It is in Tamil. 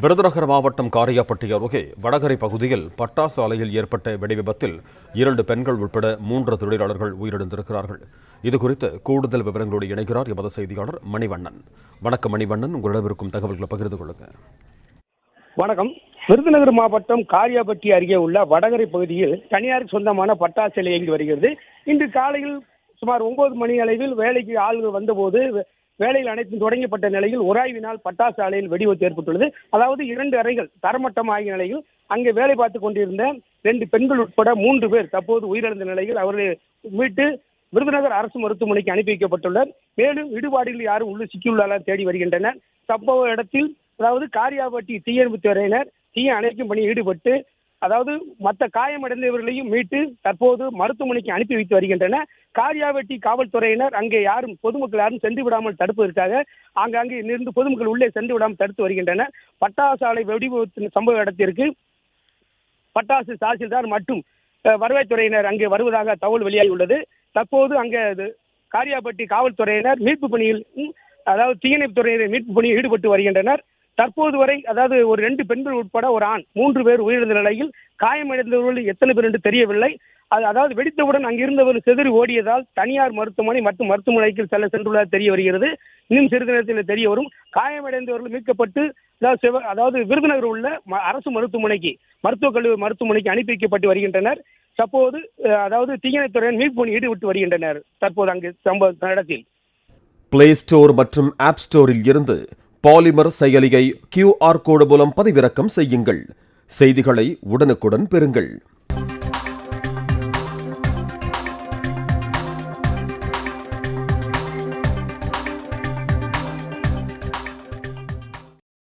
விருதுநகர் மாவட்டம் காரியாபட்டி அருகே வடகரை பகுதியில் பட்டாசு ஆலையில் ஏற்பட்ட வெடிவிபத்தில் 2 பெண்கள் உட்பட 3 தொழிலாளர்கள் உயிரிழந்திருக்கிறார்கள். இதுகுறித்து கூடுதல் விவரங்களோடு இணைகிறார் எமது செய்தியாளர் மணிவண்ணன். வணக்கம் மணிவண்ணன், உங்களிடம் இருக்கும் தகவல்களை பகிர்ந்து கொள்ளுங்க. வணக்கம். விருதுநகர் மாவட்டம் காரியாபட்டி அருகே உள்ள வடகரை பகுதியில் தனியாருக்கு சொந்தமான பட்டாசு ஆலை இயங்கி வருகிறது. இன்று காலையில் சுமார் 9 மணி அளவில் வேலைக்கு ஆள்கள் வந்தபோது வேலைகள் அனைத்தும் தொடங்கப்பட்ட நிலையில் உராய்வினால் பட்டாசு ஆலையில் வெடிவிபத்து ஏற்பட்டுள்ளது. அதாவது 2 அறைகள் தரமட்டம் ஆகிய நிலையில் அங்கே வேலை பார்த்துக் கொண்டிருந்த 2 பெண்கள் உட்பட 3 பேர் தற்போது உயிரிழந்த நிலையில் அவர்களை மீட்டு விருதுநகர் அரசு மருத்துவமனைக்கு அனுப்பி வைக்கப்பட்டுள்ளனர். மேலும் இடுபாடுகள் யாரும் உள்ள சிக்கியுள்ளார் தேடி வருகின்றனர். சம்பவ இடத்தில் அதாவது காரியாபட்டி தீயணைப்பு துறையினர் தீயை அணைக்கும் பணியில் ஈடுபட்டு அதாவது மற்ற காயமடைந்தவர்களையும் மீட்டு தற்போது மருத்துவமனைக்கு அனுப்பி வைத்து வருகின்றனர். காரியாபட்டி காவல்துறையினர் அங்கே யாரும் பொதுமக்கள் யாரும் சென்று விடாமல் தடுப்பதற்காக ஆங்காங்கே இருந்து பொதுமக்கள் உள்ளே சென்று விடாமல் தடுத்து வருகின்றனர். பட்டாசு ஆலை வெடிவிபத்து சம்பவ இடத்திற்கு பட்டாசு தாசில்தார் மற்றும் வருவாய்த்துறையினர் அங்கே வருவதாக தகவல் வெளியாகியுள்ளது. தற்போது அங்கே காரியாபட்டி காவல்துறையினர் மீட்பு பணியில் அதாவது தீயணைப்பு துறையினர் மீட்பு பணியில் ஈடுபட்டு வருகின்றனர். தற்போது வரை அதாவது ஒரு 2 பெண்கள் உட்பட ஒரு ஆண் 3 பேர் உயிரிழந்த நிலையில் காயமடைந்தவர்கள் எத்தனை பேர் என்று தெரியவில்லை. அதாவது வெடித்தவுடன் அங்கிருந்தவர்கள் செதறி ஓடியதால் தனியார் மருத்துவமனை மற்றும் மருத்துவமனைக்கு சென்றுள்ளதாக தெரிய வருகிறது. இன்னும் சிறிது நேரத்தில் தெரிய வரும். காயமடைந்தவர்கள் மீட்கப்பட்டு அதாவது விருதுநகர் உள்ள அரசு மருத்துவமனைக்கு மருத்துவக் கல்லூரி மருத்துவமனைக்கு அனுப்பி வைக்கப்பட்டு வருகின்றனர். தற்போது அதாவது தீயணைத்துறையினர் மீட்பு பணி ஈடுபட்டு வருகின்றனர். தற்போது அங்கு சம்பவ இடத்தில் பிளே ஸ்டோர் மற்றும் ஆப் ஸ்டோரில் இருந்து பாலிமர் செயலியை QR கோடு மூலம் பதிவிறக்கம் செய்யுங்கள். செய்திகளை உடனுக்குடன் பெறுங்கள்.